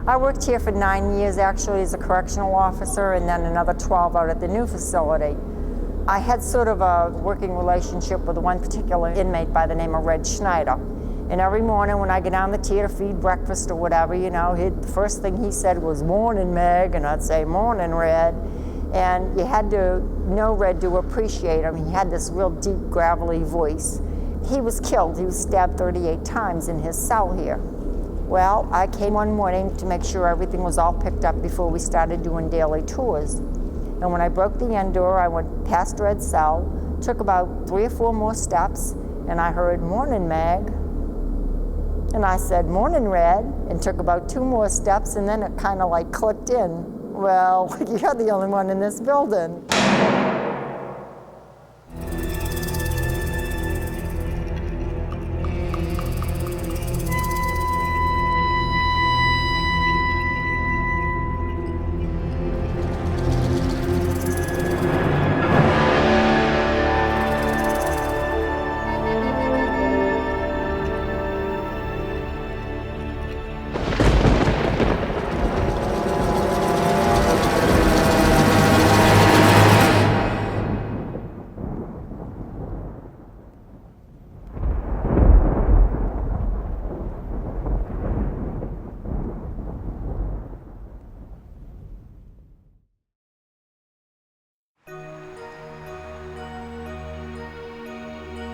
I worked here for 9 years actually as a correctional officer, and then another 12 out at the new facility. I had sort of a working relationship with one particular inmate by the name of Red Schneider. And every morning when I get down the tier to feed breakfast or whatever, you know, the first thing he said was, "Morning, Meg," and I'd say, "Morning, Red." And you had to know Red to appreciate him. He had this real deep, gravelly voice. He was killed. He was stabbed 38 times in his cell here. Well, I came one morning to make sure everything was all picked up before we started doing daily tours. And when I broke the end door, I went past Red's cell, took about 3 or 4 more steps, and I heard, "Morning, Meg." And I said, "Morning, Red," and took about 2 more steps, and then it kind of like clicked in. Well, you're the only one in this building.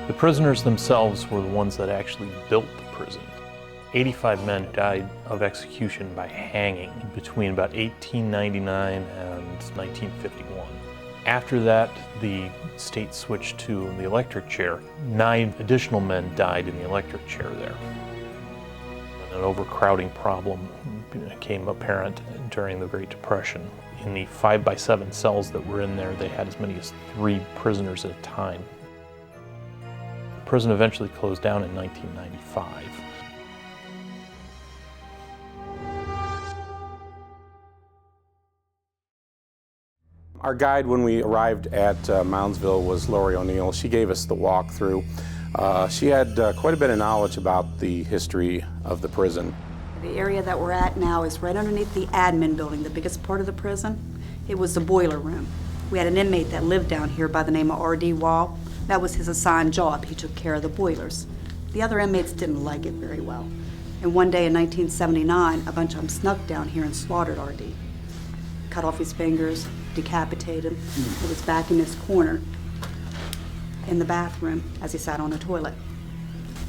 The prisoners themselves were the ones that actually built the prison. 85 men died of execution by hanging between about 1899 and 1951. After that, the state switched to the electric chair. 9 additional men died in the electric chair there. An overcrowding problem became apparent during the Great Depression. In the 5x7 cells that were in there, they had as many as 3 prisoners at a time. The prison eventually closed down in 1995. Our guide when we arrived at Moundsville was Lori O'Neill. She gave us the walkthrough. She had quite a bit of knowledge about the history of the prison. The area that we're at now is right underneath the admin building, the biggest part of the prison. It was the boiler room. We had an inmate that lived down here by the name of R.D. Wall. That was his assigned job. He took care of the boilers. The other inmates didn't like it very well. And one day in 1979, a bunch of them snuck down here and slaughtered R.D. Cut off his fingers, decapitated him. It was back in this corner in the bathroom as he sat on the toilet.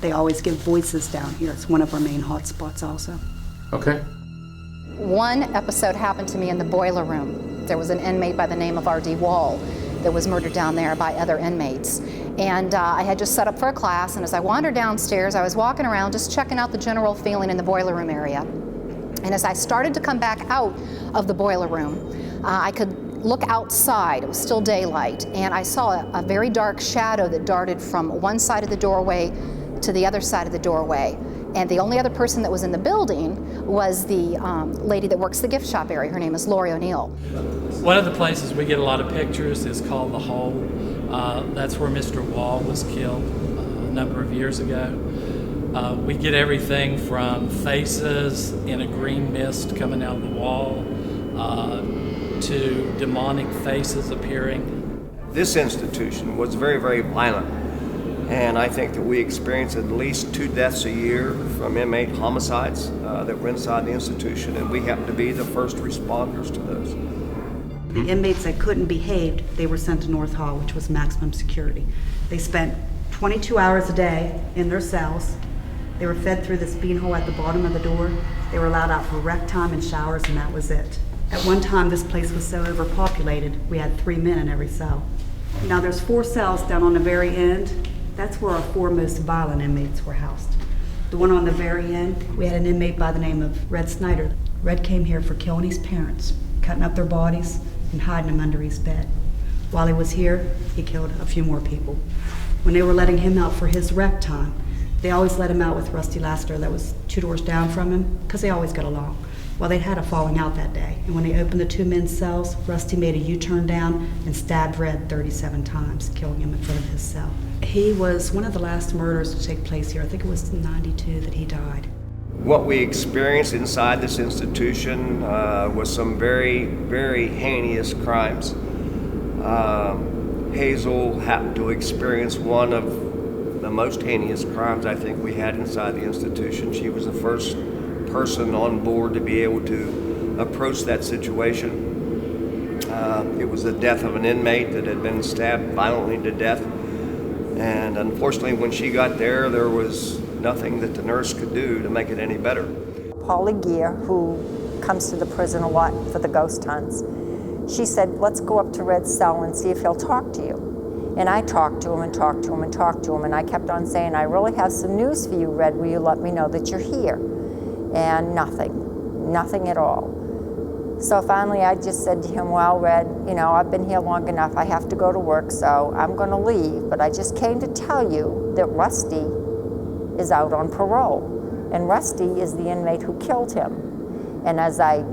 They always give voices down here. It's one of our main hot spots also. Okay. One episode happened to me in the boiler room. There was an inmate by the name of R.D. Wall that was murdered down there by other inmates. And I had just set up for a class, and as I wandered downstairs, I was walking around just checking out the general feeling in the boiler room area. And as I started to come back out of the boiler room, I could look outside. It was still daylight, and I saw a very dark shadow that darted from one side of the doorway to the other side of the doorway. And the only other person that was in the building was the lady that works the gift shop area. Her name is Lori O'Neill. One of the places we get a lot of pictures is called The Hole. That's where Mr. Wall was killed a number of years ago. We get everything from faces in a green mist coming out of the wall to demonic faces appearing. This institution was very, very violent. And I think that we experience at least 2 deaths a year from inmate homicides that were inside the institution, and we happen to be the first responders to those. The inmates that couldn't behave, they were sent to North Hall, which was maximum security. They spent 22 hours a day in their cells. They were fed through this beanhole at the bottom of the door. They were allowed out for rec time and showers, and that was it. At one time, this place was so overpopulated, we had 3 men in every cell. Now there's 4 cells down on the very end. That's where our 4 most violent inmates were housed. The one on the very end, we had an inmate by the name of Red Snyder. Red came here for killing his parents, cutting up their bodies, and hiding them under his bed. While he was here, he killed a few more people. When they were letting him out for his rec time, they always let him out with Rusty Lassiter that was 2 doors down from him, because they always got along. Well, they'd had a falling out that day, and when they opened the 2 men's cells, Rusty made a U-turn down and stabbed Red 37 times, killing him in front of his cell. He was one of the last murders to take place here. I think it was in '92 that he died. What we experienced inside this institution was some very, very heinous crimes. Hazel happened to experience one of the most heinous crimes I think we had inside the institution. She was the first person on board to be able to approach that situation. It was the death of an inmate that had been stabbed violently to death. And unfortunately, when she got there was nothing that the nurse could do to make it any better. Polly Gear, who comes to the prison a lot for the ghost hunts, she said, let's go up to Red's cell and see if he'll talk to you. And I talked to him and talked to him and talked to him, and I kept on saying, I really have some news for you, Red. Will you let me know that you're here? And nothing at all. So finally I just said to him, well, Red, you know, I've been here long enough. I have to go to work, so I'm going to leave. But I just came to tell you that Rusty is out on parole. And Rusty is the inmate who killed him. And as I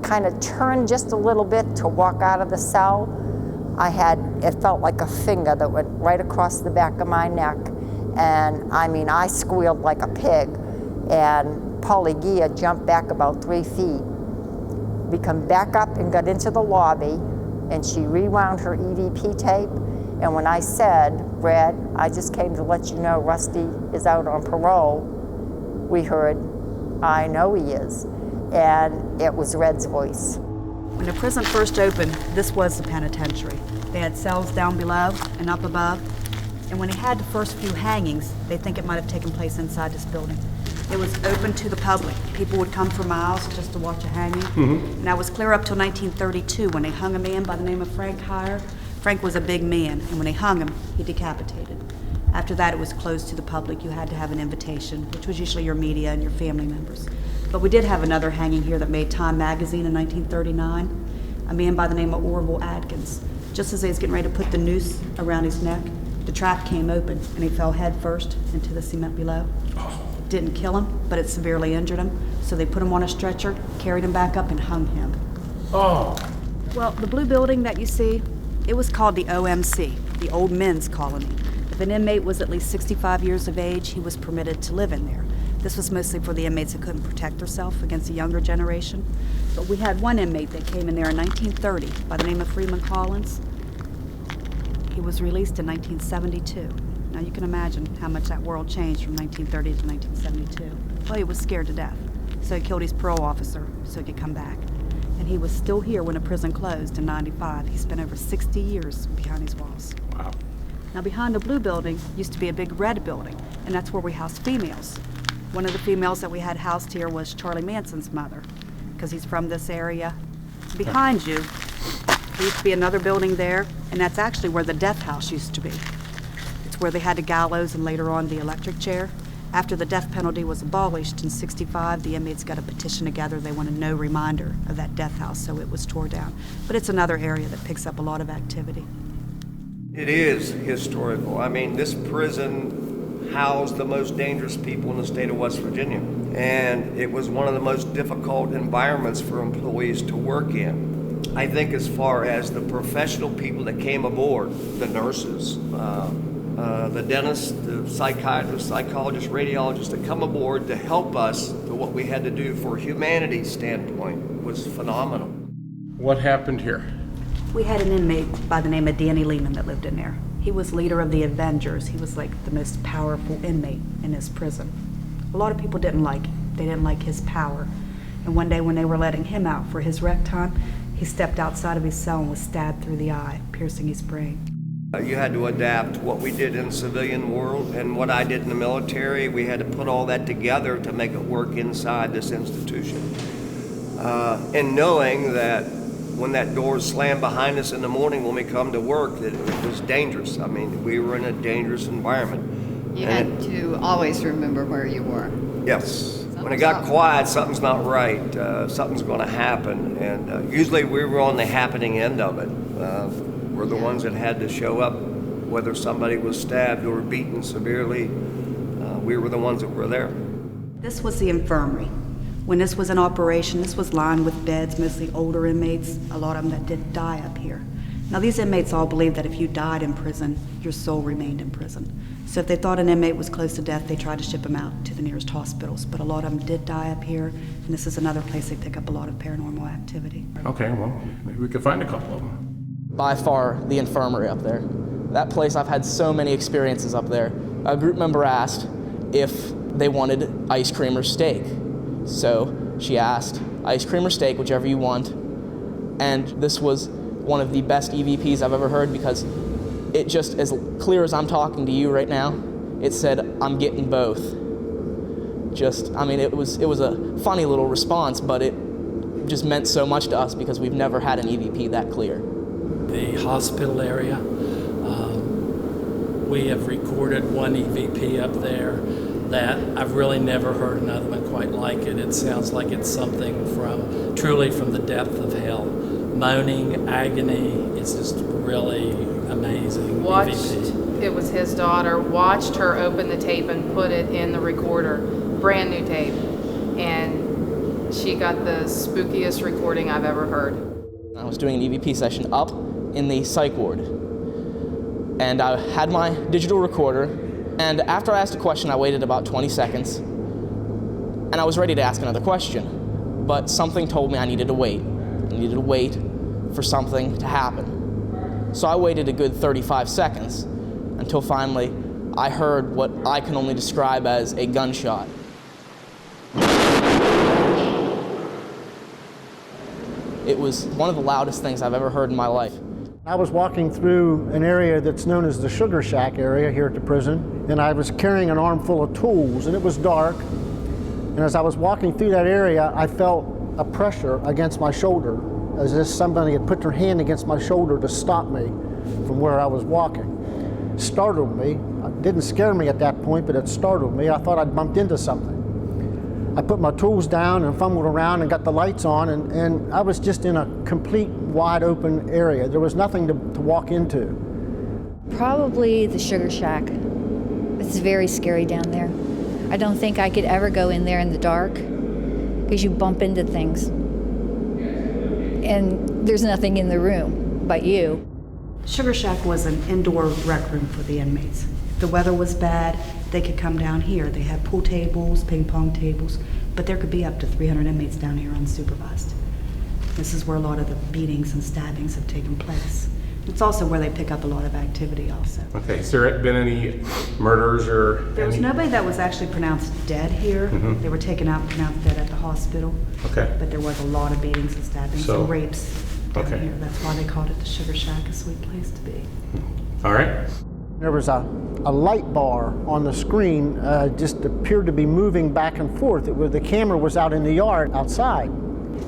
kind of turned just a little bit to walk out of the cell, it felt like a finger that went right across the back of my neck. And I mean, I squealed like a pig. And Polly Gia jumped back about 3 feet. We come back up and got into the lobby, and she rewound her EVP tape. And when I said, Red, I just came to let you know Rusty is out on parole, we heard, I know he is. And it was Red's voice. When the prison first opened, this was the penitentiary. They had cells down below and up above. And when they had the first few hangings, they think it might have taken place inside this building. It was open to the public. People would come for miles just to watch a hanging. And that was clear up till 1932 when they hung a man by the name of Frank Heyer. Frank was a big man, and when they hung him, he decapitated. After that, it was closed to the public. You had to have an invitation, which was usually your media and your family members. But we did have another hanging here that made Time magazine in 1939. A man by the name of Orville Atkins. Just as they was getting ready to put the noose around his neck, the trap came open, and he fell head first into the cement below. Didn't kill him, but it severely injured him. So they put him on a stretcher, carried him back up, and hung him. Oh. Well, the blue building that you see, it was called the OMC, the Old Men's Colony. If an inmate was at least 65 years of age, he was permitted to live in there. This was mostly for the inmates that couldn't protect themselves against the younger generation. But we had one inmate that came in there in 1930 by the name of Freeman Collins. He was released in 1972. Now you can imagine how much that world changed from 1930 to 1972. Well, he was scared to death, so he killed his parole officer so he could come back. And he was still here when the prison closed in '95. He spent over 60 years behind these walls. Wow. Now behind the blue building used to be a big red building, and that's where we housed females. One of the females that we had housed here was Charlie Manson's mother, because he's from this area. Behind you, there used to be another building there, and that's actually where the death house used to be. It's where they had the gallows and later on the electric chair. After the death penalty was abolished in '65, the inmates got a petition together. They wanted no reminder of that death house, so it was tore down. But it's another area that picks up a lot of activity. It is historical. I mean, this prison housed the most dangerous people in the state of West Virginia. And it was one of the most difficult environments for employees to work in. I think as far as the professional people that came aboard, the nurses, the dentists, the psychiatrists, psychologists, radiologists that come aboard to help us to what we had to do for humanity's standpoint was phenomenal. What happened here? We had an inmate by the name of Danny Lehman that lived in there. He was leader of the Avengers. He was like the most powerful inmate in this prison. A lot of people didn't like it. They didn't like his power. And one day when they were letting him out for his rec time, he stepped outside of his cell and was stabbed through the eye, piercing his brain. You had to adapt what we did in the civilian world and what I did in the military. We had to put all that together to make it work inside this institution. And knowing that when that door slammed behind us in the morning when we come to work, that it was dangerous. I mean, we were in a dangerous environment. You had to always remember where you were. Yes. When it got quiet, something's not right. Something's going to happen. And usually we were on the happening end of it. We're the ones that had to show up, whether somebody was stabbed or beaten severely. We were the ones that were there. This was the infirmary. When this was in operation, this was lined with beds, mostly older inmates, a lot of them that did die up here. Now, these inmates all believed that if you died in prison, your soul remained in prison. So if they thought an inmate was close to death, they tried to ship him out to the nearest hospitals. But a lot of them did die up here, and this is another place they pick up a lot of paranormal activity. Okay, well, maybe we could find a couple of them. By far, the infirmary up there. That place, I've had so many experiences up there. A group member asked if they wanted ice cream or steak. So she asked, ice cream or steak, whichever you want. And this was one of the best EVPs I've ever heard, because it just, as clear as I'm talking to you right now, it said, I'm getting both. Just, I mean, it was a funny little response, but it just meant so much to us because we've never had an EVP that clear. The hospital area, we have recorded one EVP up there that I've really never heard another one quite like it. It sounds like it's something truly from the depth of hell. Moaning, agony, it's just really amazing. EVP. It was his daughter, watched her open the tape and put it in the recorder, brand new tape, and she got the spookiest recording I've ever heard. I was doing an EVP session up in the psych ward, and I had my digital recorder, and after I asked a question, I waited about 20 seconds, and I was ready to ask another question, but something told me I needed to wait. I needed to wait for something to happen. So I waited a good 35 seconds until finally I heard what I can only describe as a gunshot. It was one of the loudest things I've ever heard in my life. I was walking through an area that's known as the Sugar Shack area here at the prison, and I was carrying an armful of tools, and it was dark. And as I was walking through that area, I felt a pressure against my shoulder, as if somebody had put their hand against my shoulder to stop me from where I was walking. It startled me. It didn't scare me at that point, but it startled me. I thought I'd bumped into something. I put my tools down and fumbled around and got the lights on, and I was just in a complete wide open area. There was nothing to walk into. Probably the Sugar Shack. It's very scary down there. I don't think I could ever go in there in the dark, because you bump into things. And there's nothing in the room but you. Sugar Shack was an indoor rec room for the inmates. If the weather was bad, they could come down here. They had pool tables, ping pong tables, but there could be up to 300 inmates down here unsupervised. This is where a lot of the beatings and stabbings have taken place. It's also where they pick up a lot of activity also. Okay, has there been any murders or There was nobody that was actually pronounced dead here. They were taken out and pronounced dead at the hospital. Okay. But there was a lot of beatings and stabbings and rapes down Okay. here. That's why they called it the Sugar Shack, a sweet place to be. All right. There was a light bar on the screen, just appeared to be moving back and forth. The camera was out in the yard outside.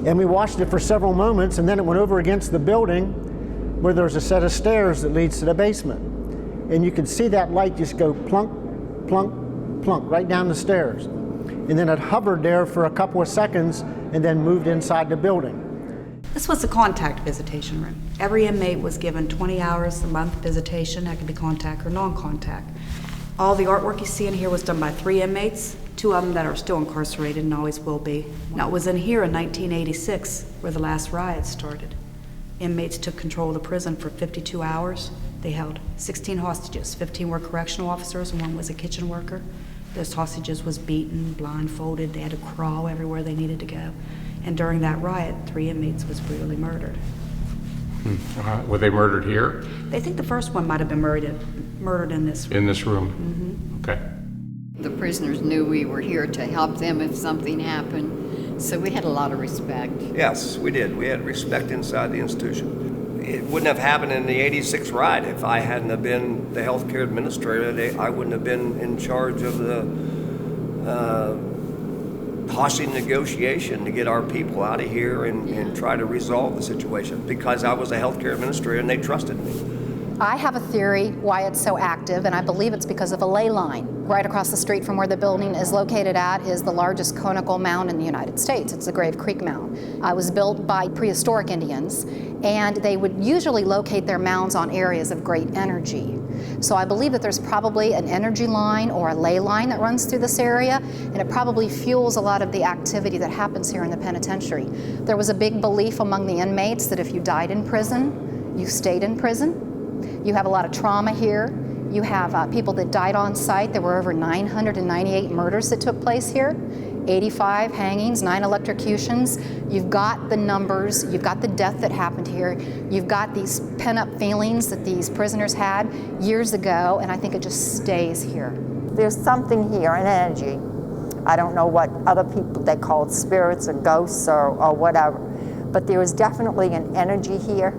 And we watched it for several moments, and then it went over against the building where there's a set of stairs that leads to the basement. And you could see that light just go plunk, plunk, plunk right down the stairs. And then it hovered there for a couple of seconds and then moved inside the building. This was the contact visitation room. Every inmate was given 20 hours a month visitation. That could be contact or non-contact. All the artwork you see in here was done by 3 inmates, 2 of them that are still incarcerated and always will be. Now, it was in here in 1986 where the last riot started. Inmates took control of the prison for 52 hours. They held 16 hostages. 15 were correctional officers and 1 was a kitchen worker. Those hostages was beaten, blindfolded. They had to crawl everywhere they needed to go. And during that riot, 3 inmates was brutally murdered. Were they murdered here? They think the first one might have been murdered in this room. In this room? Okay. The prisoners knew we were here to help them if something happened, so we had a lot of respect. Yes, we did. We had respect inside the institution. It wouldn't have happened in the 86 riot if I hadn't have been the healthcare administrator. I wouldn't have been in charge of the hostage negotiation to get our people out of here and try to resolve the situation, because I was a healthcare administrator and they trusted me. I have a theory why it's so active, and I believe it's because of a ley line. Right across the street from where the building is located at is the largest conical mound in the United States. It's the Grave Creek Mound. It was built by prehistoric Indians, and they would usually locate their mounds on areas of great energy. So I believe that there's probably an energy line or a ley line that runs through this area, and it probably fuels a lot of the activity that happens here in the penitentiary. There was a big belief among the inmates that if you died in prison, You stayed in prison. You have a lot of trauma here. You have people that died on site. There were over 998 murders that took place here, 85 hangings, 9 electrocutions. You've got the numbers, you've got the death that happened here, you've got these pent-up feelings that these prisoners had years ago, and I think it just stays here. There's something here, an energy. I don't know what other people, they call it spirits or ghosts or whatever, but there is definitely an energy here.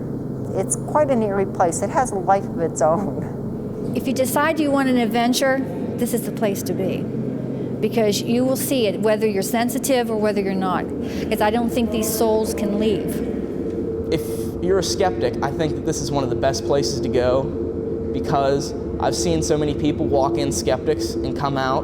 It's quite an eerie place. It has a life of its own. If you decide you want an adventure, this is the place to be. Because you will see it, whether you're sensitive or whether you're not. Because I don't think these souls can leave. If you're a skeptic, I think that this is one of the best places to go, because I've seen so many people walk in skeptics and come out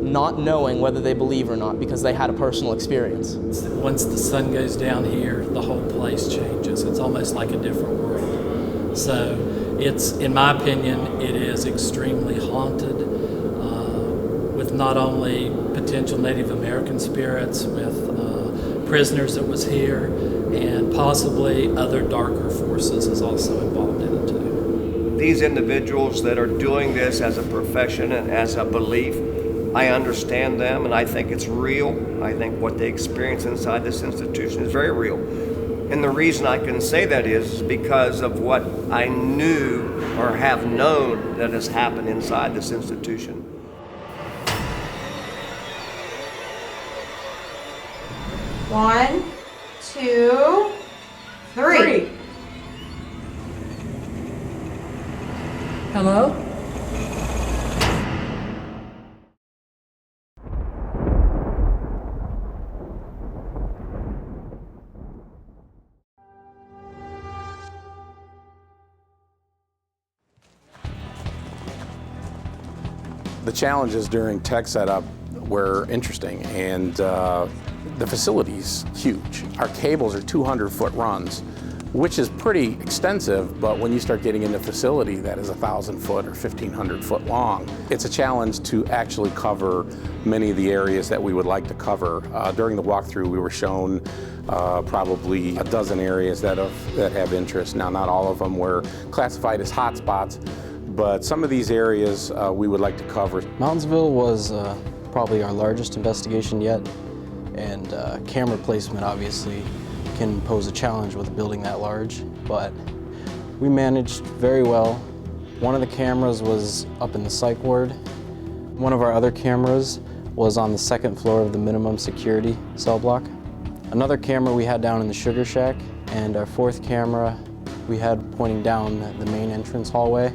not knowing whether they believe or not because they had a personal experience. Once the sun goes down here, the whole place changes. It's almost like a different world. So it's, in my opinion, it is extremely haunted with not only potential Native American spirits, with prisoners that was here, and possibly other darker forces is also involved in it too. These individuals that are doing this as a profession and as a belief, I understand them and I think it's real. I think what they experience inside this institution is very real. And the reason I can say that is because of what I knew or have known that has happened inside this institution. One, 2, 3. Hello? The challenges during tech setup were interesting, and the facility's huge. Our cables are 200-foot runs, which is pretty extensive, but when you start getting into facility that is 1,000-foot or 1,500-foot long, it's a challenge to actually cover many of the areas that we would like to cover. During the walkthrough, we were shown probably a dozen areas that have interest. Now, not all of them were classified as hotspots, but some of these areas we would like to cover. Moundsville was probably our largest investigation yet, and camera placement obviously can pose a challenge with a building that large, but we managed very well. One of the cameras was up in the psych ward. One of our other cameras was on the second floor of the minimum security cell block. Another camera we had down in the sugar shack, and our fourth camera we had pointing down the main entrance hallway.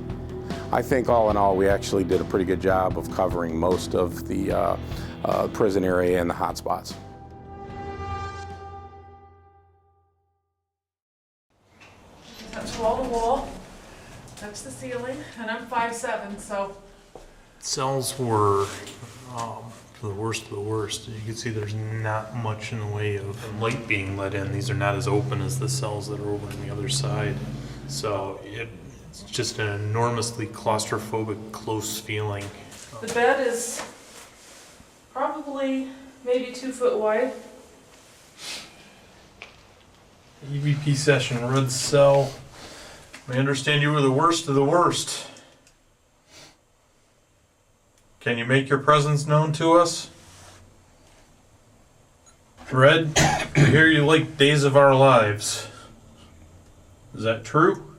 I think all in all, we actually did a pretty good job of covering most of the prison area and the hotspots. Touch wall to wall, touch the ceiling, and I'm 5'7", so. Cells were the worst of the worst. You can see there's not much in the way of light being let in. These are not as open as the cells that are over on the other side. So it's just an enormously claustrophobic, close feeling. The bed is probably maybe 2 foot wide. EVP session, red cell. We understand you were the worst of the worst. Can you make your presence known to us? Red, we hear you like Days of Our Lives. Is that true?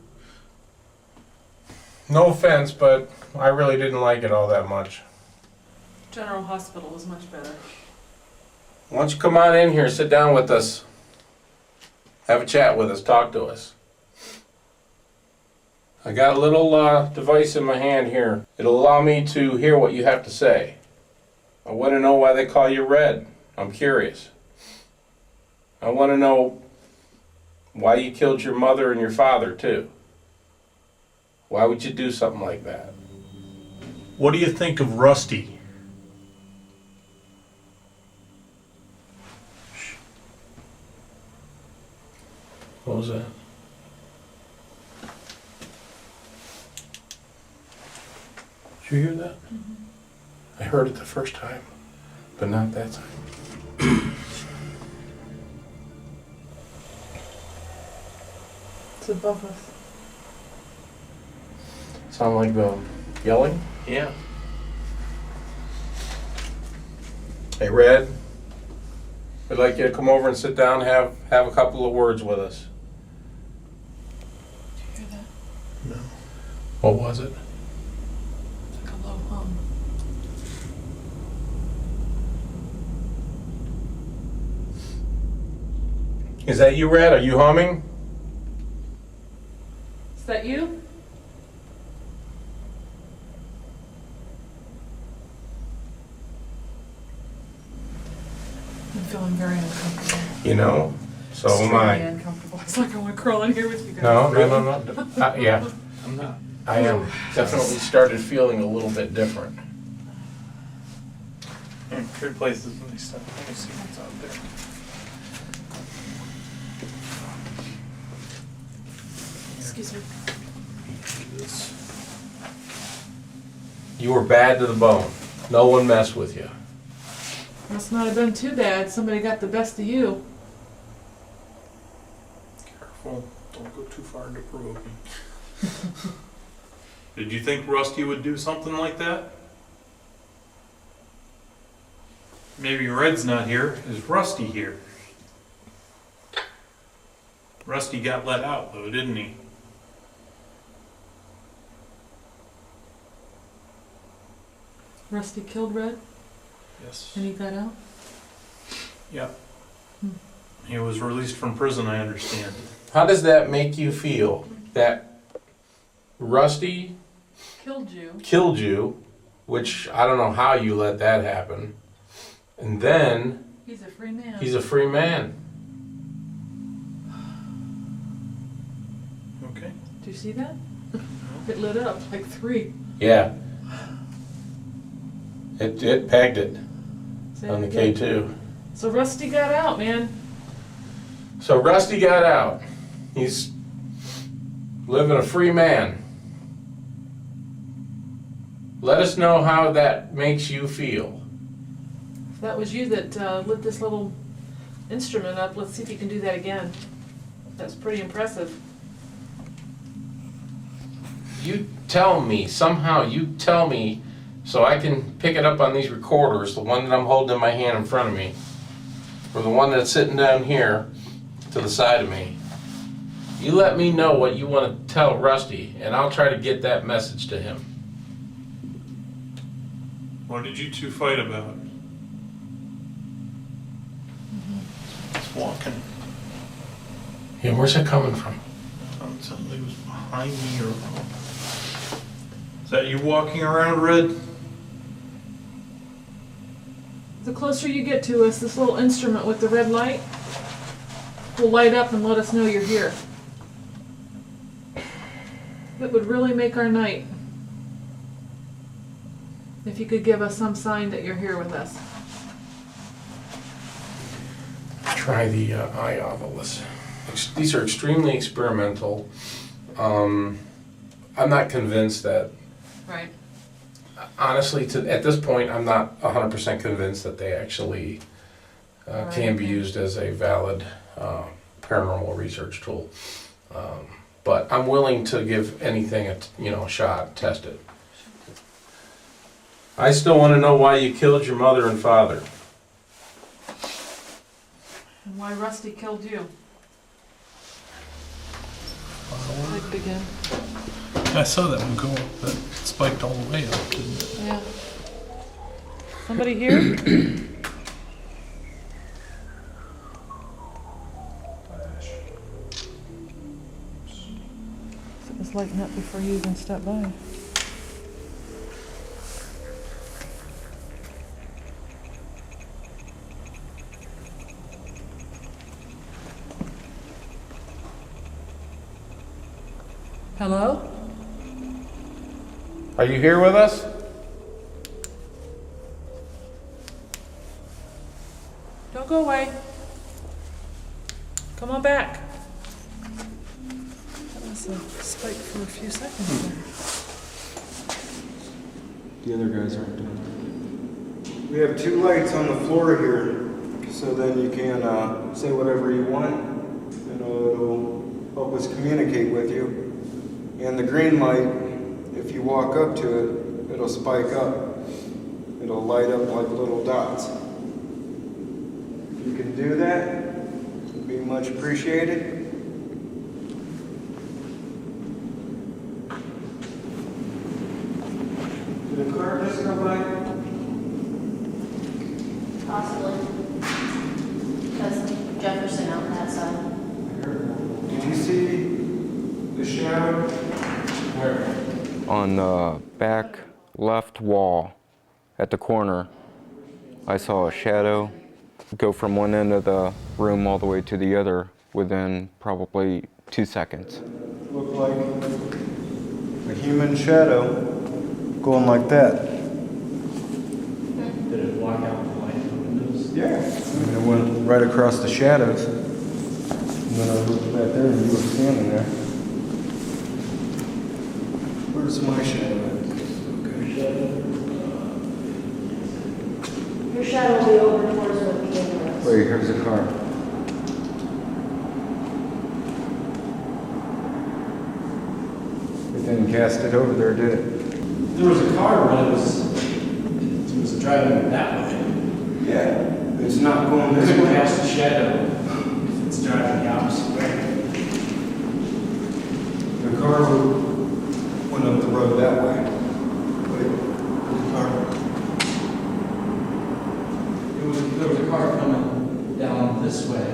No offense, but I really didn't like it all that much. General Hospital is much better. Why don't you come on in here, sit down with us, have a chat with us, talk to us. I got a little device in my hand here. It'll allow me to hear what you have to say. I want to know why they call you Red. I'm curious. I want to know why you killed your mother and your father too. Why would you do something like that? What do you think of Rusty? What was that? Did you hear that? Mm-hmm. I heard it the first time, but not that time. It's above us. Sound like yelling? Yeah. Hey, Red, we'd like you to come over and sit down and have a couple of words with us. Did you hear that? No. What was it? It's like a low hum. Is that you, Red? Are you humming? Is that you? I'm feeling very uncomfortable. You know, so am Extremely I. uncomfortable. It's like I want to crawl in here with you guys. No. Yeah. I'm not. I am. Definitely started feeling a little bit different. Good places when they stop. Let me see what's out there. Excuse me. You were bad to the bone. No one messed with you. Must not have been too bad. Somebody got the best of you. Careful. Don't go too far into provoking. Did you think Rusty would do something like that? Maybe Red's not here. Is Rusty here? Rusty got let out though, didn't he? Rusty killed Red Yes. and he got out? Yep. He was released from prison, I understand. How does that make you feel? That Rusty Killed you. which I don't know how you let that happen, and then He's a free man. he's a free man. Okay. Do you see that? It lit up like 3. Yeah. It pegged it Say on the it again. K2. So Rusty got out, man. So Rusty got out. He's living a free man. Let us know how that makes you feel. If that was you that lit this little instrument up, let's see if you can do that again. That's pretty impressive. You tell me, somehow you tell me, so I can pick it up on these recorders, the one that I'm holding in my hand in front of me, or the one that's sitting down here to the side of me. You let me know what you want to tell Rusty, and I'll try to get that message to him. What did you two fight about? It's walking. Yeah, where's that coming from? Somebody was behind me or... Is that you walking around, Red? The closer you get to us, this little instrument with the red light will light up and let us know you're here. It would really make our night if you could give us some sign that you're here with us. Try the eye ovilus. These are extremely experimental. I'm not convinced that, Right. honestly, at this point, I'm not 100% convinced that they actually can be used as a valid paranormal research tool. But I'm willing to give anything a shot, test it. I still want to know why you killed your mother and father. And why Rusty killed you. Like begin. I saw that one go up. That spiked all the way up, didn't it? Yeah. Somebody here? So it was lighting up before you even stepped by. Hello? Are you here with us? Don't go away. Come on back. That was a spike for a few seconds there. The other guys aren't doing it. We have 2 lights on the floor here, so then you can say whatever you want, and it'll help us communicate with you. And the green light if you walk up to it, it'll spike up. It'll light up like little dots. If you can do that, it'd be much appreciated. Did a car just go by? Possibly. That's Jefferson out on that side. Did you see the shadow? Where? On the back left wall at the corner, I saw a shadow go from one end of the room all the way to the other within probably 2 seconds. Looked like a human shadow going like that. Did it block out the light in the windows? Yeah. I mean, it went right across the shadows. And then I looked back there and you were standing there. Where's my shadow at? Your shadow will be over towards what the end was. Wait, here's a car. It didn't cast it over there, did it? There was a car, but it was driving that way. Yeah, it's not going this It way. cast a shadow if it's driving the opposite way. The car went up the road that way. Wait, the car. There was a car coming down this way,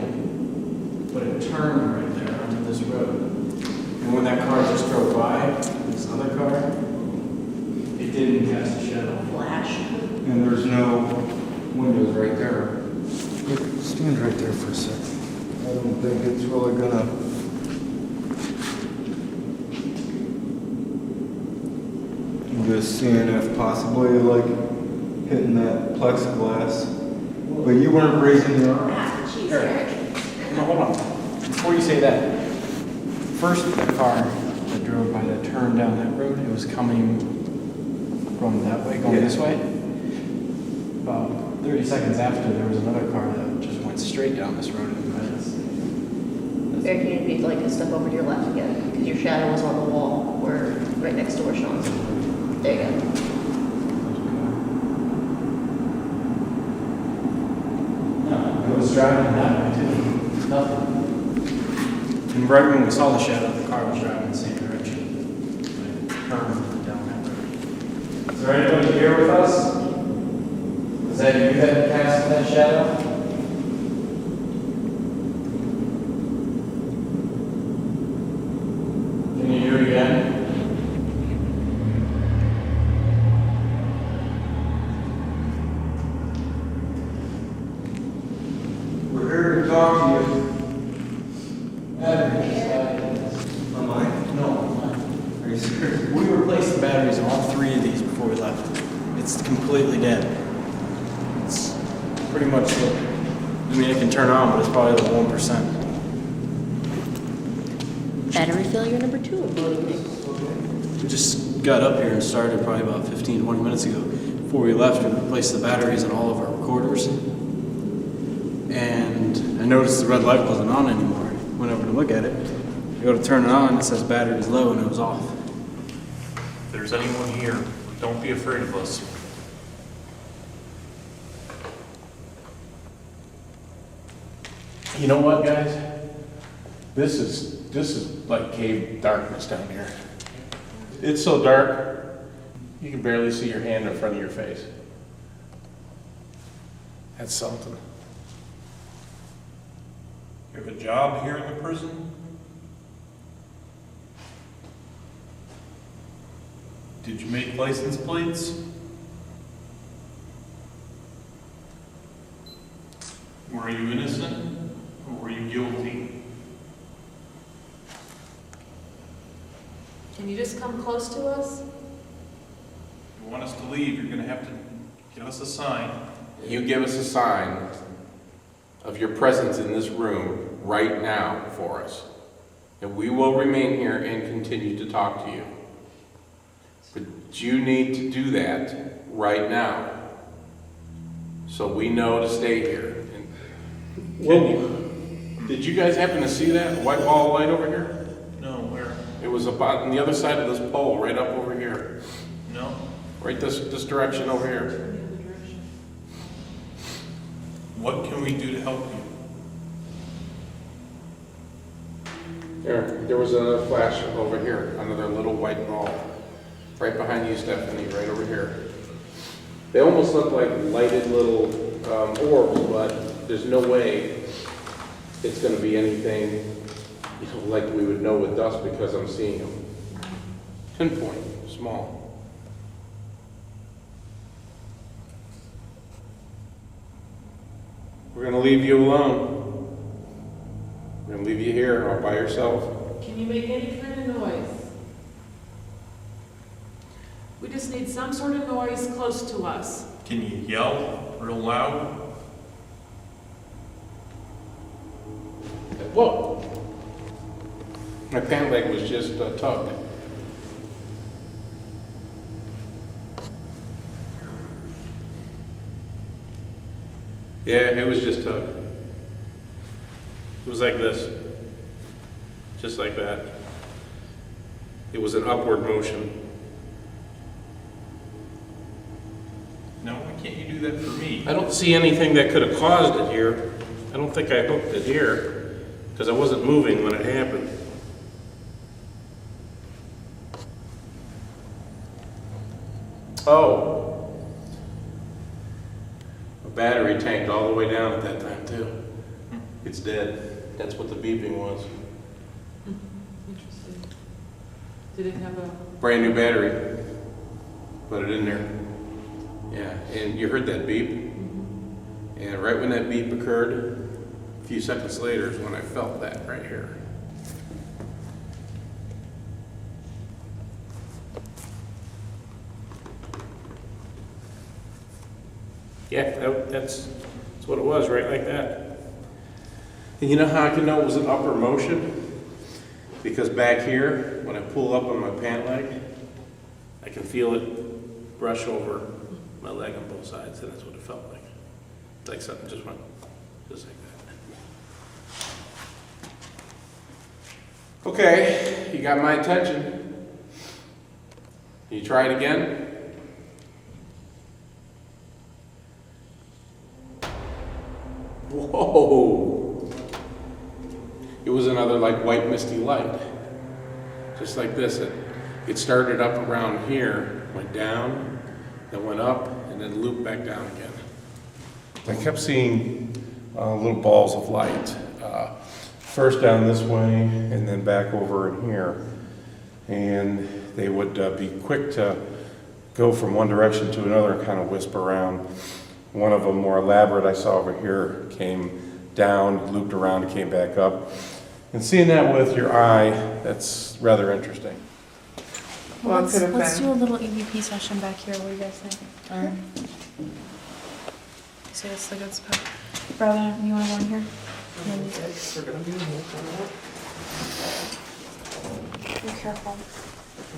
but it turned right there onto this road. And when that car just drove by, this other car, it didn't cast a shadow. Flash. And there's no windows right there. Look, stand right there for a second. I don't think it's really gonna... I'm just seeing if possibly like hitting that plexiglass. But you weren't raising your arm. Eric, no, hold on. Before you say that, first the car that drove by that turned down that road, it was coming from that way, going this way. About 30 seconds after, there was another car that just went straight down this road into minutes. Eric, you need to be like a step over to your left again, because your shadow was on the wall, where right next to where Sean's. There you go. It was driving that way too. Nothing. And right when we saw the shadow, the car was driving in the same direction. Like, turned down that road. Is there anybody here with us? Is that you that cast that shadow? Can you hear it again? We're here to talk to you. Batteries. Am I? No. Are you serious? We replaced the batteries on all 3 of these before we left. It's completely dead. It's pretty much, I mean, it can turn on, but it's probably the 1%. Battery failure number 2, I believe. We just got up here and started probably about 15, 20 minutes ago. Before we left, we replaced the batteries in all of our recorders. And I noticed the red light wasn't on anymore. Went over to look at it. I go to turn it on, it says battery's low, and it was off. If there's anyone here, don't be afraid of us. You know what, guys? This is like cave darkness down here. It's so dark, you can barely see your hand in front of your face. That's something. You have a job here in the prison? Did you make license plates? Were you innocent or were you guilty? Can you just come close to us? If you want us to leave, you're gonna have to give us a sign. You give us a sign of your presence in this room right now for us. And we will remain here and continue to talk to you. But you need to do that right now. So we know to stay here. Did you guys happen to see that white ball of light over here? No, where? It was about on the other side of this pole, right up over here. No. Right this direction over here. What can we do to help you? There was a flash over here, another little white ball. Right behind you, Stephanie, right over here. They almost look like lighted little orbs, but there's no way it's going to be anything like we would know with dust because I'm seeing them. Pinpoint, small. We're going to leave you alone. We're going to leave you here all by yourself. Can you make any kind of noise? We just need some sort of noise close to us. Can you yell real loud? Whoa! My pant leg was just tugged. Yeah, it was just tugged. It was like this. Just like that. It was an upward motion. No, why can't you do that for me? I don't see anything that could have caused it here. I don't think I hooked it here because I wasn't moving when it happened. Oh. A battery tanked all the way down at that time too. It's dead. That's what the beeping was. Interesting. Did it have a... Brand new battery. Put it in there. Yeah, and you heard that beep. And right when that beep occurred, a few seconds later is when I felt that right here. Yeah, that's what it was, right like that. And you know how I can know it was an upper motion? Because back here, when I pull up on my pant leg, I can feel it brush over my leg on both sides, and that's what it felt like. It's like something just went, just like that. Okay, you got my attention. Can you try it again? Whoa! It was another like white misty light. Just like this. It started up around here, went down, then went up, and then looped back down again. I kept seeing little balls of light. First down this way, and then back over in here. And they would be quick to go from one direction to another and kind of wisp around. One of them, more elaborate, I saw over here, came down, looped around, and came back up. And seeing that with your eye, that's rather interesting. Well, let's do a little EVP session back here. What do you guys think? So it's a good spot. Brother, you want to go in here? We're gonna be in here. Be careful.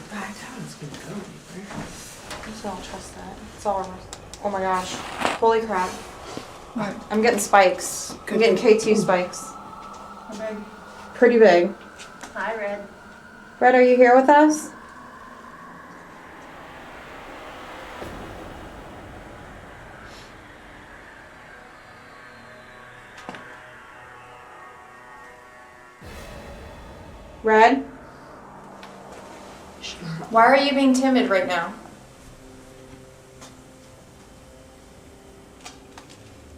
That's how it's gonna go, right? I just don't trust that. It's all over. Oh my gosh. Holy crap. What? I'm getting spikes. I'm getting K2 spikes. How big? Pretty big. Hi, Red. Red, are you here with us? Red? Why are you being timid right now?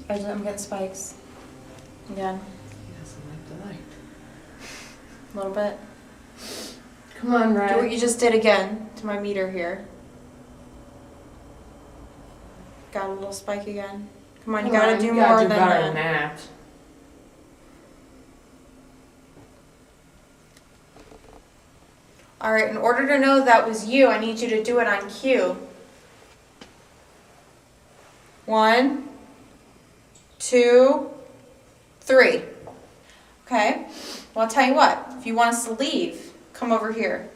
I'm getting spikes. Again. He doesn't like the light. A little bit. Come on, Red. Do what you just did again to my meter here. Got a little spike again. Come on, you gotta do more than that. Alright, in order to know that was you, I need you to do it on cue. 1, 2, 3. Okay? Well, I'll tell you what. If you want us to leave, come over here.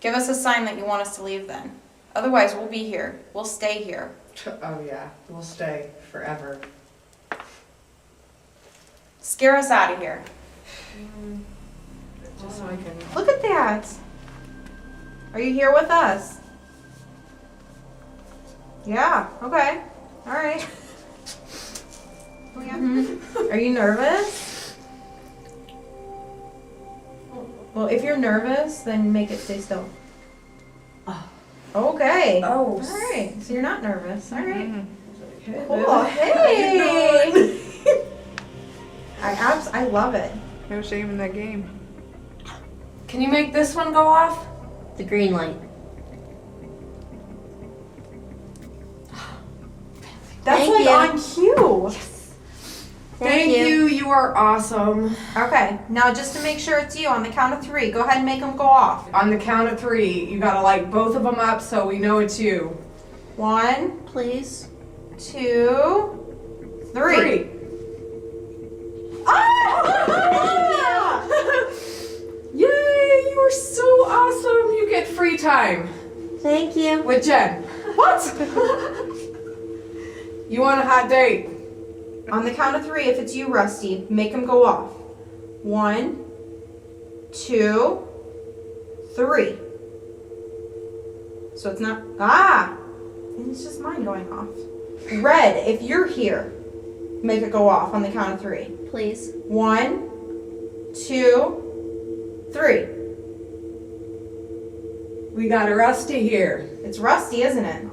Give us a sign that you want us to leave then. Otherwise, we'll be here. We'll stay here. Oh yeah, we'll stay forever. Scare us out of here. Just so I can. Look at that. Are you here with us? Yeah. Okay. All right. Are you nervous? Well, if you're nervous, then make it stay still. Okay. Oh. All right. So you're not nervous. All right. Cool. Hey. I love it. No shame in that game. Can you make this one go off? The green light. That's Thank like you. on cue. Yes. Thank you. You are awesome. Okay. Now just to make sure it's you, on the count of 3, go ahead and make them go off. On the count of 3, you gotta light both of them up so we know it's you. 1, Please. 2, 3. 3. Ah! Yay! You are so awesome. You get free time. Thank you. With Jen. What? You want a hot date? On the count of 3, if it's you, Rusty, make them go off. 1, 2, 3. So it's not, it's just mine going off. Red, if you're here, make it go off on the count of 3. Please. 1, 2, 3. We got a Rusty here. It's Rusty, isn't it?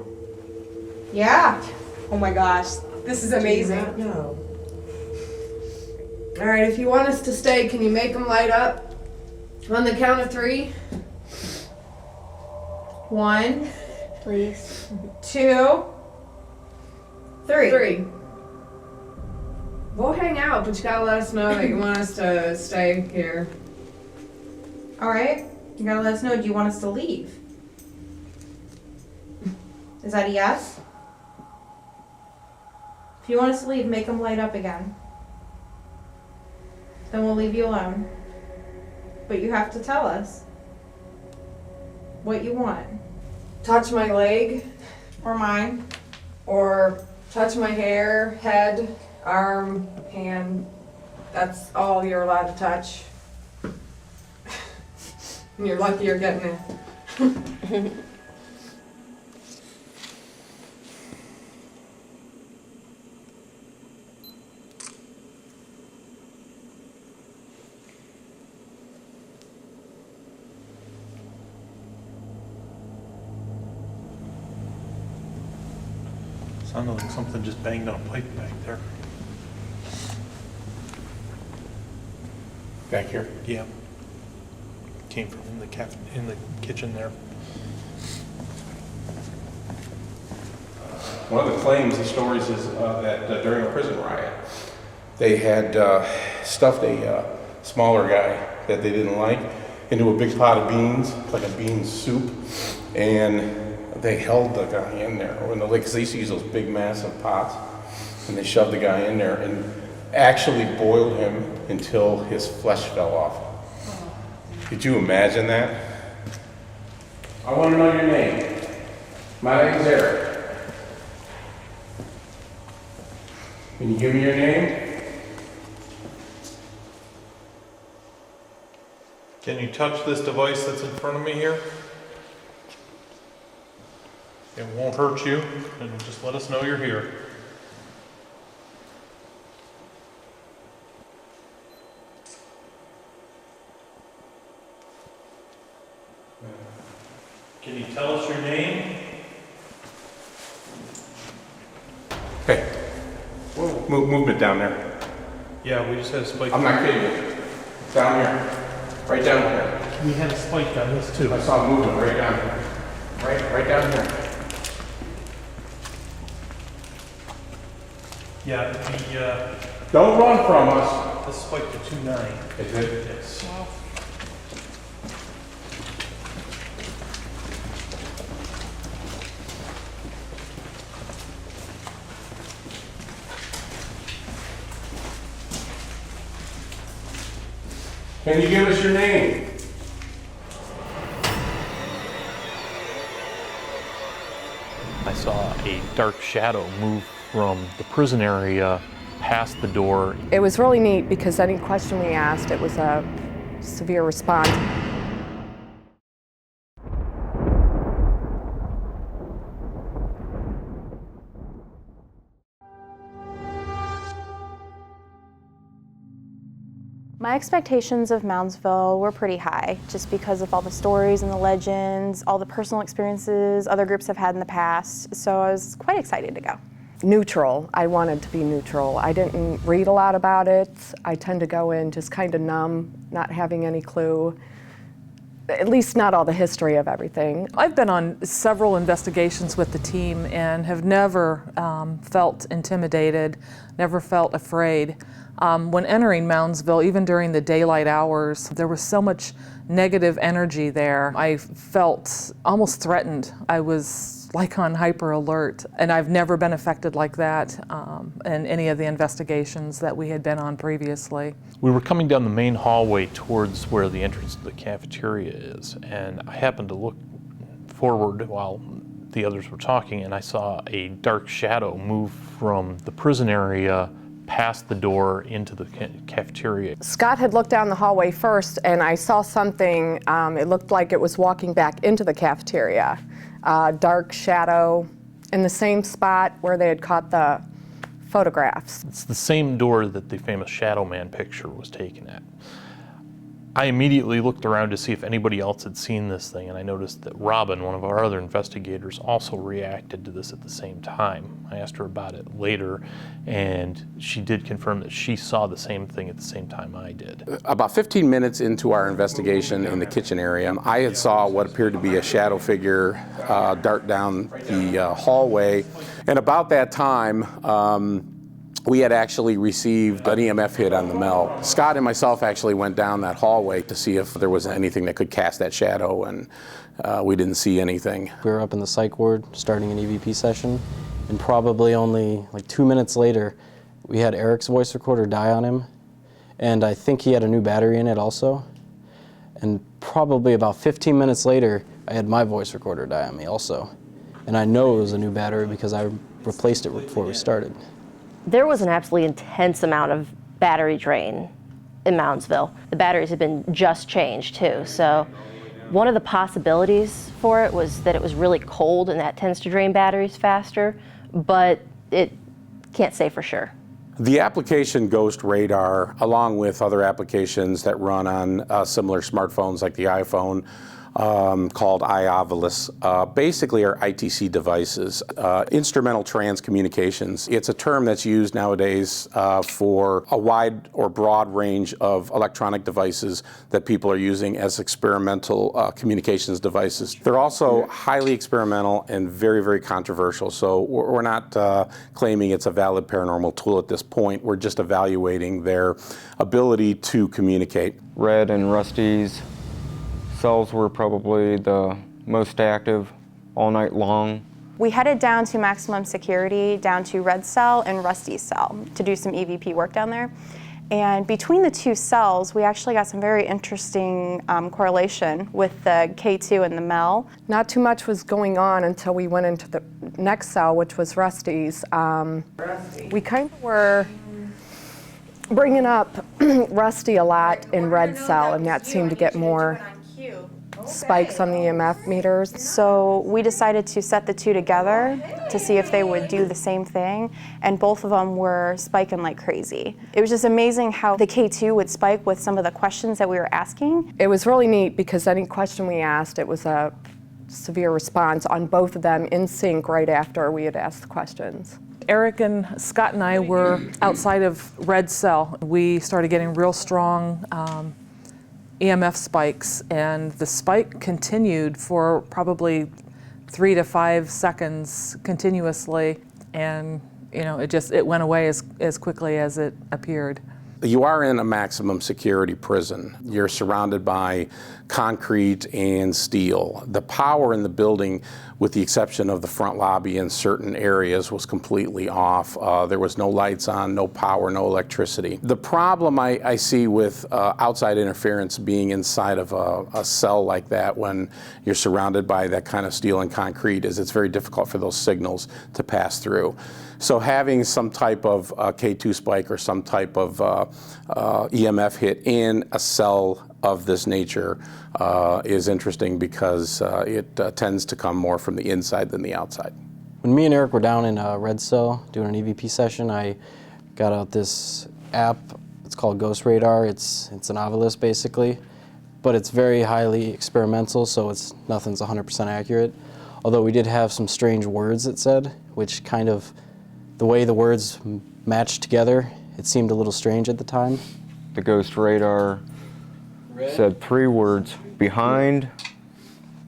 Yeah. Oh my gosh, this is amazing. No. All right, if you want us to stay, can you make them light up? On the count of 3. 1, Please. 2, 3. 3. We'll hang out, but you gotta let us know that you want us to stay here. All right. You gotta let us know. Do you want us to leave? Is that a yes? If you want us to leave, make them light up again. Then we'll leave you alone. But you have to tell us what you want. Touch my leg. Or mine. Or touch my hair, head, arm, hand. That's all you're allowed to touch. And you're lucky you're getting it. Sounded like something just banged on a pipe back there. Back here? Yeah. Came from in the kitchen there. One of the claims, the stories is that during a prison riot, they had stuffed a smaller guy that they didn't like into a big pot of beans, like a bean soup, and they held the guy in there, because they used to use those big massive pots, and they shoved the guy in there and actually boiled him until his flesh fell off. Could you imagine that? I want to know your name. My name is Eric. Can you give me your name? Can you touch this device that's in front of me here? It won't hurt you, and just let us know you're here. Can you tell us your name? Hey, movement down there. Yeah, we just had a spike. I'm not kidding you. Down here. Right down here. We had a spike on this too. I saw movement right down here. Right down here. Yeah, the Don't run from us. this spiked to 2.9. Is it? Yes. Can you give us your name? I saw a dark shadow move from the prison area past the door. It was really neat because any question we asked, it was a severe response. My expectations of Moundsville were pretty high, just because of all the stories and the legends, all the personal experiences other groups have had in the past, so I was quite excited to go. Neutral. I wanted to be neutral. I didn't read a lot about it. I tend to go in just kind of numb, not having any clue, at least not all the history of everything. I've been on several investigations with the team and have never felt intimidated, never felt afraid. When entering Moundsville, even during the daylight hours, there was so much negative energy there. I felt almost threatened. I was like on hyper alert, and I've never been affected like that in any of the investigations that we had been on previously. We were coming down the main hallway towards where the entrance to the cafeteria is, and I happened to look forward while the others were talking, and I saw a dark shadow move from the prison area past the door into the cafeteria. Scott had looked down the hallway first, and I saw something, it looked like it was walking back into the cafeteria. Dark shadow in the same spot where they had caught the photographs. It's the same door that the famous Shadow Man picture was taken at. I immediately looked around to see if anybody else had seen this thing, and I noticed that Robin, one of our other investigators, also reacted to this at the same time. I asked her about it later, and she did confirm that she saw the same thing at the same time I did. About 15 minutes into our investigation in the kitchen area, I had saw what appeared to be a shadow figure dart down the hallway, and about that time, we had actually received an EMF hit on the Mel. Scott and myself actually went down that hallway to see if there was anything that could cast that shadow, and we didn't see anything. We were up in the psych ward starting an EVP session, and probably only like 2 minutes later, we had Eric's voice recorder die on him, and I think he had a new battery in it also. And probably about 15 minutes later, I had my voice recorder die on me also. And I know it was a new battery because I replaced it before we started. There was an absolutely intense amount of battery drain in Moundsville. The batteries had been just changed too, so one of the possibilities for it was that it was really cold and that tends to drain batteries faster, but it can't say for sure. The application Ghost Radar, along with other applications that run on similar smartphones like the iPhone, called iOvilus, basically are ITC devices, instrumental trans communications. It's a term that's used nowadays for a wide or broad range of electronic devices that people are using as experimental communications devices. They're also highly experimental and very, very controversial, so we're not claiming it's a valid paranormal tool at this point. We're just evaluating their ability to communicate. Red and Rusty's cells were probably the most active all night long. We headed down to maximum security, down to Red Cell and Rusty's cell to do some EVP work down there. And between the two cells, we actually got some very interesting correlation with the K2 and the Mel. Not too much was going on until we went into the next cell, which was Rusty's. We kind of were bringing up Rusty a lot in Red Cell, and that seemed to get more spikes on the EMF meters. So we decided to set the two together to see if they would do the same thing, and both of them were spiking like crazy. It was just amazing how the K2 would spike with some of the questions that we were asking. It was really neat because any question we asked, it was a severe response on both of them in sync right after we had asked the questions. Eric and Scott and I were outside of Red Cell. We started getting real strong EMF spikes, and the spike continued for probably 3 to 5 seconds continuously, and it went away as quickly as it appeared. You are in a maximum security prison. You're surrounded by concrete and steel. The power in the building, with the exception of the front lobby in certain areas, was completely off. There was no lights on, no power, no electricity. The problem I see with outside interference being inside of a cell like that when you're surrounded by that kind of steel and concrete is it's very difficult for those signals to pass through. So having some type of K2 spike or some type of EMF hit in a cell of this nature is interesting because it tends to come more from the inside than the outside. When me and Eric were down in Red Cell doing an EVP session, I got out this app. It's called Ghost Radar. It's an Ovilus basically, but it's very highly experimental, so nothing's 100% accurate. Although we did have some strange words it said, which kind of, the way the words matched together, it seemed a little strange at the time. The Ghost Radar said 3 words: behind,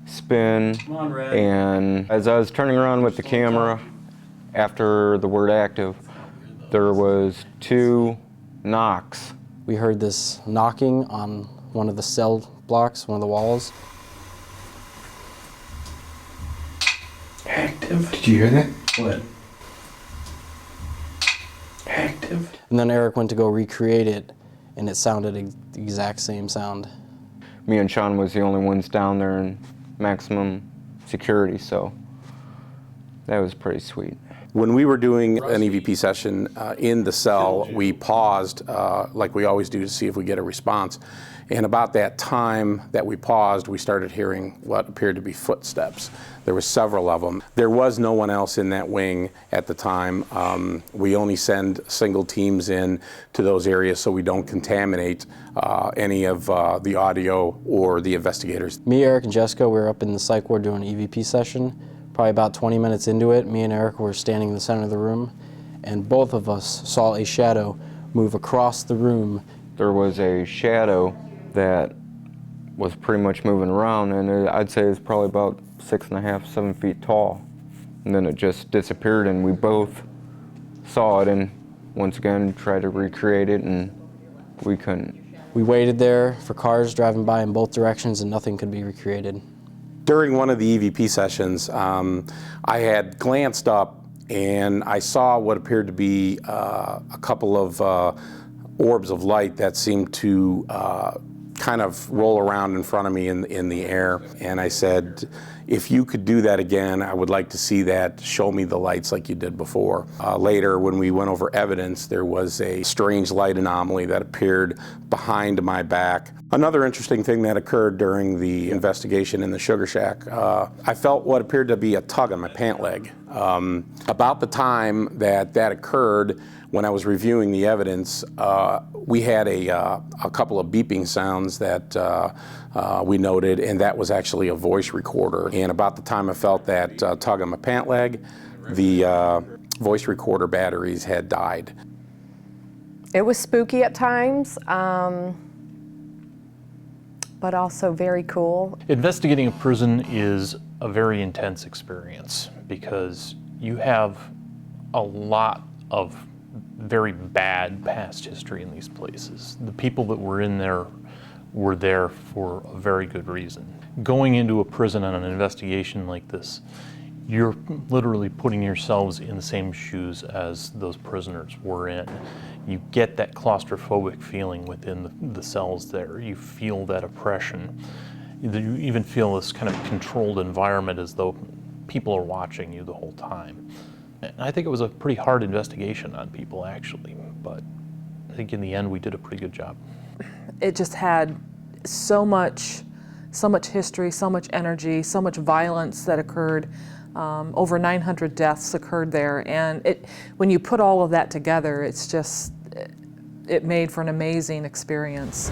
spin, and as I was turning around with the camera after the word active, there was 2 knocks. We heard this knocking on one of the cell blocks, one of the walls. Active. Did you hear that? What? Active. And then Eric went to go recreate it, and it sounded the exact same sound. Me and Sean was the only ones down there in maximum security, so that was pretty sweet. When we were doing an EVP session in the cell, we paused, like we always do, to see if we get a response. And about that time that we paused, we started hearing what appeared to be footsteps. There were several of them. There was no one else in that wing at the time. We only send single teams in to those areas so we don't contaminate any of the audio or the investigators. Me, Eric, and Jessica, we were up in the psych ward doing an EVP session. Probably about 20 minutes into it, me and Eric were standing in the center of the room, and both of us saw a shadow move across the room. There was a shadow that was pretty much moving around, and I'd say it's probably about 6.5, 7 feet tall. And then it just disappeared, and we both saw it, and once again tried to recreate it, and we couldn't. We waited there for cars driving by in both directions, and nothing could be recreated. During one of the EVP sessions, I had glanced up and I saw what appeared to be a couple of orbs of light that seemed to kind of roll around in front of me in the air. And I said, if you could do that again, I would like to see that. Show me the lights like you did before. Later, when we went over evidence, there was a strange light anomaly that appeared behind my back. Another interesting thing that occurred during the investigation in the Sugar Shack, I felt what appeared to be a tug on my pant leg. About the time that occurred, when I was reviewing the evidence, we had a couple of beeping sounds that we noted, and that was actually a voice recorder. And about the time I felt that tug on my pant leg, the voice recorder batteries had died. It was spooky at times, but also very cool. Investigating a prison is a very intense experience because you have a lot of very bad past history in these places. The people that were in there were there for a very good reason. Going into a prison on an investigation like this, you're literally putting yourselves in the same shoes as those prisoners were in. You get that claustrophobic feeling within the cells there. You feel that oppression. You even feel this kind of controlled environment as though people are watching you the whole time. And I think it was a pretty hard investigation on people, actually, but I think in the end we did a pretty good job. It just had so much history, so much energy, so much violence that occurred. Over 900 deaths occurred there, and when you put all of that together, it made for an amazing experience.